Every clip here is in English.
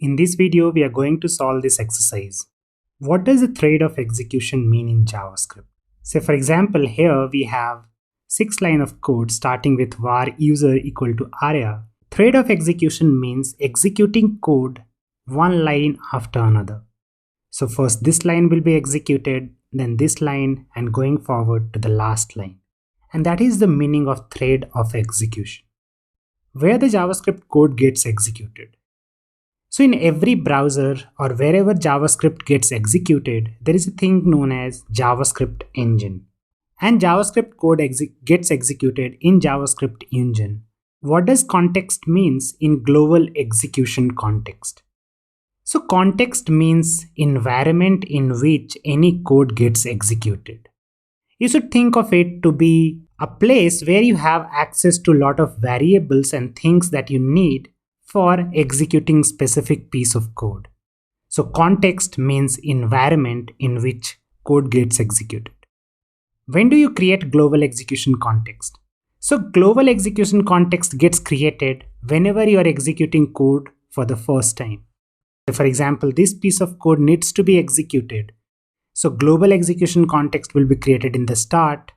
In this video, we are going to solve this exercise. What does the thread of execution mean in JavaScript? So for example, here we have 6 lines of code starting with var user equal to aria. Thread of execution means executing code one line after another. So first this line will be executed, then this line, and going forward to the last line. And that is the meaning of thread of execution. Where the JavaScript code gets executed. So in every browser or wherever JavaScript gets executed, there is a thing known as JavaScript engine. And JavaScript code gets executed in JavaScript engine. What does context means in global execution context? So context means environment in which any code gets executed. You should think of it to be a place where you have access to a lot of variables and things that you need for executing specific piece of code. So context means environment in which code gets executed. When do you create global execution context? So global execution context gets created whenever you are executing code for the first time. For example, this piece of code needs to be executed. So global execution context will be created in the start.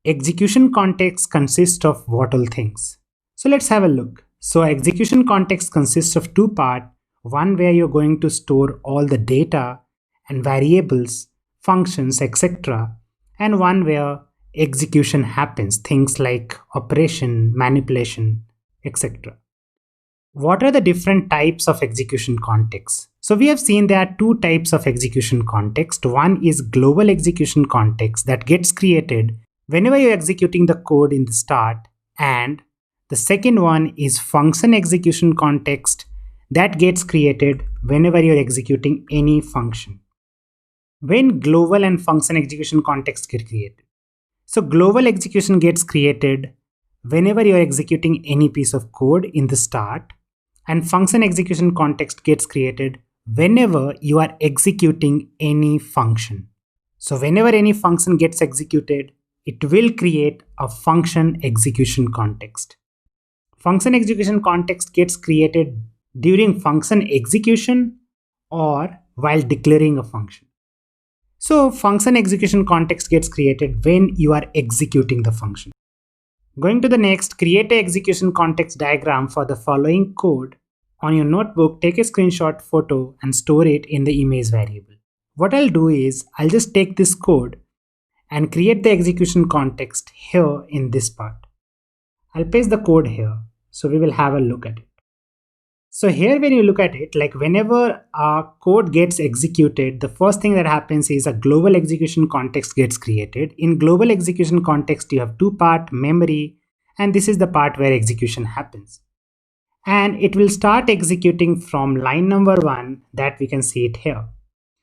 Execution context consists of what all things? So let's have a look. So execution context consists of two parts, one where you're going to store all the data and variables, functions, etc. and one where execution happens, things like operation, manipulation, etc. What are the different types of execution context? So we have seen there are two types of execution context. One is global execution context that gets created whenever you're executing the code in the start, and the second one is function execution context that gets created whenever you're executing any function. When global and function execution context get created. So global execution gets created whenever you're executing any piece of code in the start, and function execution context gets created whenever you are executing any function. So whenever any function gets executed, it will create a function execution context. Function execution context gets created during function execution or while declaring a function. So function execution context gets created when you are executing the function. Going to the next, create an execution context diagram for the following code. On your notebook, take a screenshot photo and store it in the image variable. What I'll do is, I'll just take this code and create the execution context here in this part. I'll paste the code here. So we will have a look at it. So here when you look at it, like whenever our code gets executed, the first thing that happens is a global execution context gets created. In global execution context, you have two parts, memory, and this is the part where execution happens. And it will start executing from line number 1 that we can see it here.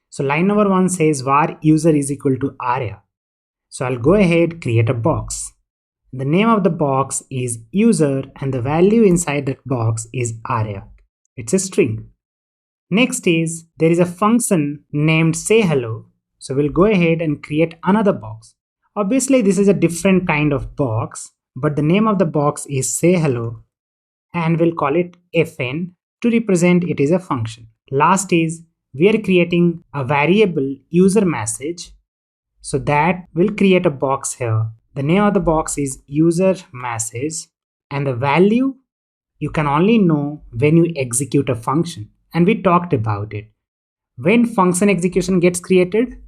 So line number 1 says var user is equal to aria. So I'll go ahead, create a box. The name of the box is user and the value inside that box is aria. It's a string. Next is there is a function named say hello. So we'll go ahead and create another box. Obviously this is a different kind of box, but the name of the box is say hello and we'll call it fn to represent it is a function. Last is we are creating a variable user message. So that will create a box here. The name of the box is user message and the value you can only know when you execute a function. And we talked about it. When function execution gets created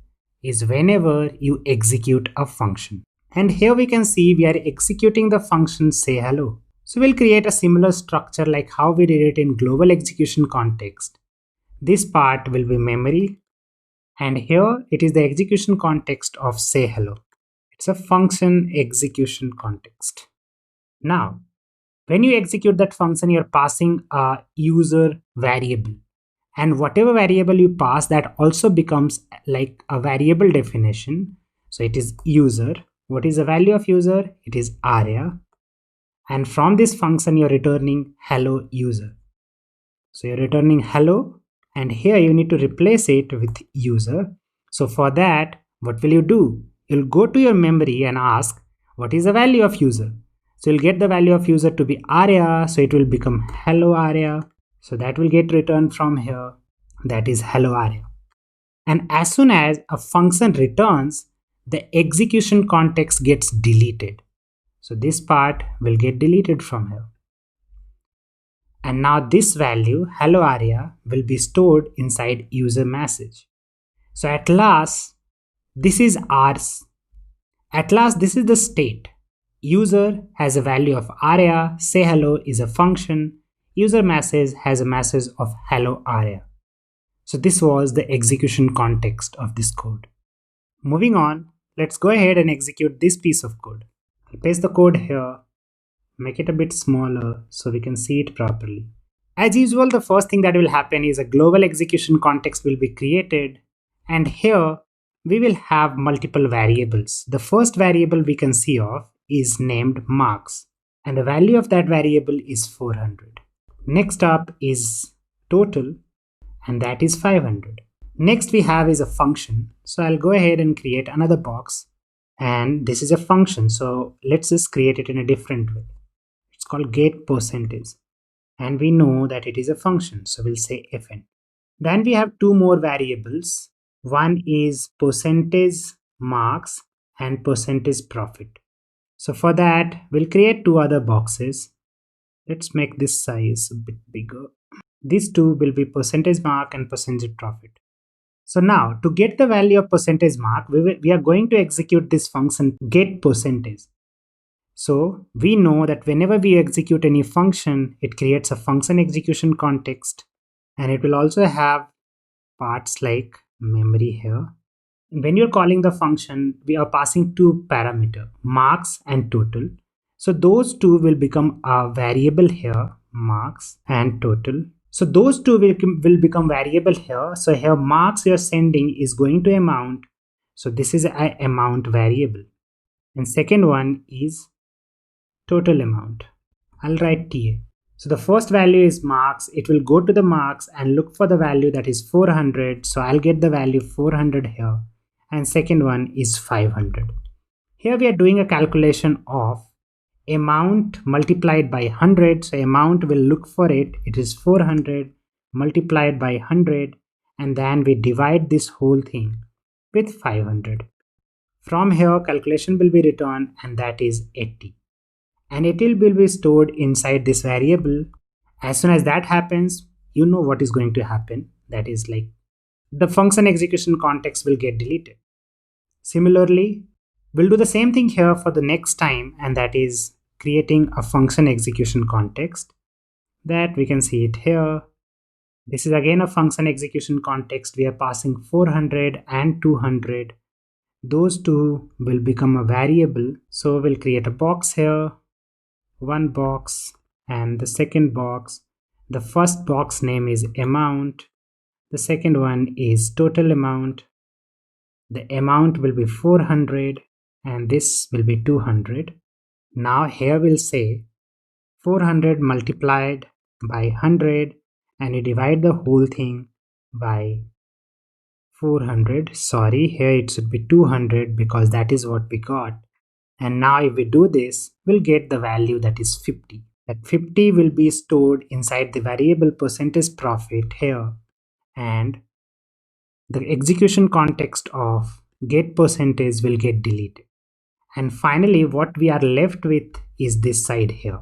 is whenever you execute a function. And here we can see we are executing the function say hello. So we'll create a similar structure like how we did it in global execution context. This part will be memory. And here it is the execution context of say hello. It's a function execution context. Now, when you execute that function, you're passing a user variable. And whatever variable you pass, that also becomes like a variable definition. So it is user. What is the value of user? It is aria. And from this function, you're returning hello user. So you're returning hello. And here you need to replace it with user. So for that, what will you do? You'll go to your memory and ask, what is the value of user? So you'll get the value of user to be aria. So it will become hello aria. So that will get returned from here, that is hello area. And as soon as a function returns, the execution context gets deleted. So this part will get deleted from here. And now this value, hello area, will be stored inside user message. So at last, this is ours. At last, this is the state. User has a value of aria, say hello is a function, user message has a message of hello aria. So this was the execution context of this code. Moving on, let's go ahead and execute this piece of code. I'll paste the code here, make it a bit smaller so we can see it properly. As usual, the first thing that will happen is a global execution context will be created, and here we will have multiple variables. The first variable we can see of is named marks, and the value of that variable is 400. Next up is total, and that is 500. Next we have is a function. So I'll go ahead and create another box, and this is a function. So let's just create it in a different way. It's called get percentage, and we know that it is a function. So we'll say fn. Then we have two more variables. One is percentage marks and percentage profit. So for that, we'll create two other boxes. Let's make this size a bit bigger. These two will be percentage mark and percentage profit. So now to get the value of percentage mark, we are going to execute this function get percentage. So we know that whenever we execute any function, it creates a function execution context, and it will also have parts like memory here. When you're calling the function, we are passing two parameters, marks and total. So those two will become a variable here, marks and total. So those two will become variable here. So here marks you're sending is going to amount. So this is an amount variable. And second one is total amount. I'll write TA. So the first value is marks. It will go to the marks and look for the value that is 400. So I'll get the value 400 here. And second one is 500. Here we are doing a calculation of amount multiplied by 100. So amount will look for it. It is 400 multiplied by 100. And then we divide this whole thing with 500. From here calculation will be returned, and that is 80. And it will be stored inside this variable. As soon as that happens, you know what is going to happen. That is like the function execution context will get deleted. Similarly, we'll do the same thing here for the next time, and that is creating a function execution context. That we can see it here. This is again a function execution context. We are passing 400 and 200. Those two will become a variable. So we'll create a box here. One box and the second box. The first box name is amount. The second one is total amount. The amount will be 400 and this will be 200. Now here we'll say 400 multiplied by 100, and you divide the whole thing by 400. Sorry, here it should be 200 because that is what we got. And now if we do this, we'll get the value that is 50. That 50 will be stored inside the variable percentage profit here, and the execution context of get percentage will get deleted. And finally, what we are left with is this side here.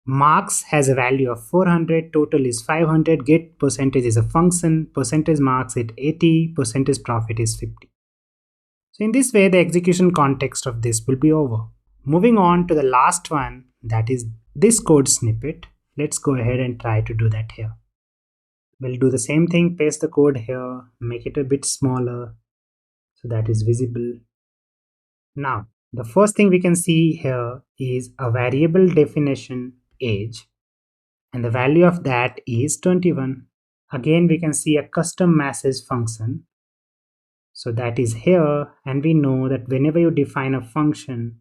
Marks has a value of 400, total is 500, get percentage is a function, percentage marks it 80, percentage profit is 50. So in this way, the execution context of this will be over. Moving on to the last one, that is this code snippet. Let's go ahead and try to do that here. We'll do the same thing, paste the code here, make it a bit smaller so that is visible. Now, the first thing we can see here is a variable definition age, and the value of that is 21. Again, we can see a custom message function. So that is here, and we know that whenever you define a function,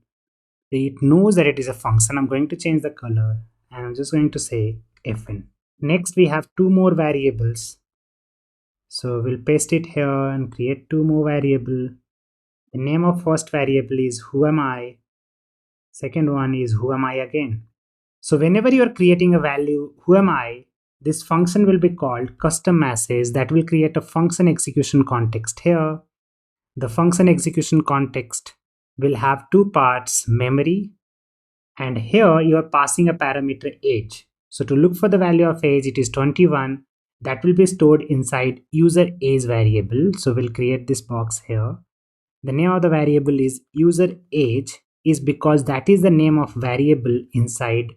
it knows that it is a function. I'm going to change the color and I'm just going to say fn. Next, we have two more variables. So we'll paste it here and create two more variables. The name of first variable is who am I. Second one is who am I again. So whenever you are creating a value who am I, this function will be called custom message that will create a function execution context here. The function execution context will have two parts, memory, and here you are passing a parameter age. So to look for the value of age, it is 21. That will be stored inside user age variable. So we'll create this box here. The name of the variable is user age is because that is the name of variable inside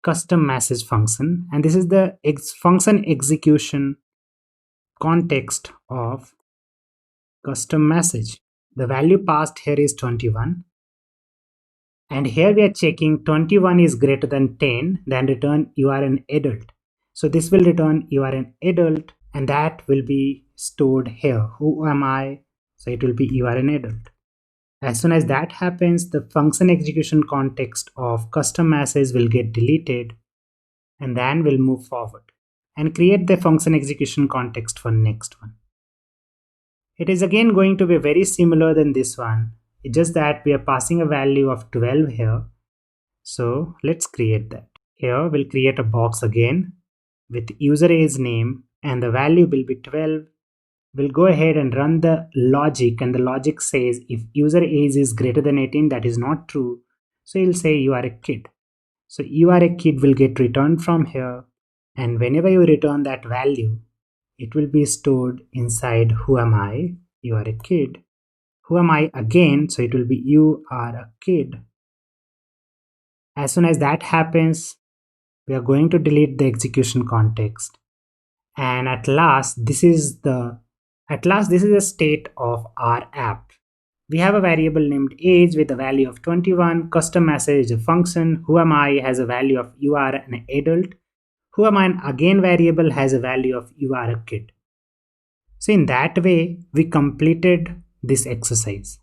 custom message function, and this is the function execution context of custom message. The value passed here is 21, and here we are checking 21 is greater than 10, then return you are an adult. So this will return you are an adult, and that will be stored here. Who am I? So it will be you are an adult. As soon as that happens, the function execution context of custom message will get deleted, and then we'll move forward and create the function execution context for next one. It is again going to be very similar than this one. It's just that we are passing a value of 12 here. So let's create that. Here we'll create a box again with user age name, and the value will be 12. We'll go ahead and run the logic, and the logic says if user age is greater than 18, that is not true. So you'll say you are a kid. So you are a kid will get returned from here, and whenever you return that value, it will be stored inside who am I? You are a kid. Who am I again? So it will be you are a kid. As soon as that happens, we are going to delete the execution context. And at last, this is the state of our app. We have a variable named age with a value of 21. Custom message is a function. Who am I has a value of you are an adult. Who am I again variable has a value of you are a kid. So in that way, we completed this exercise.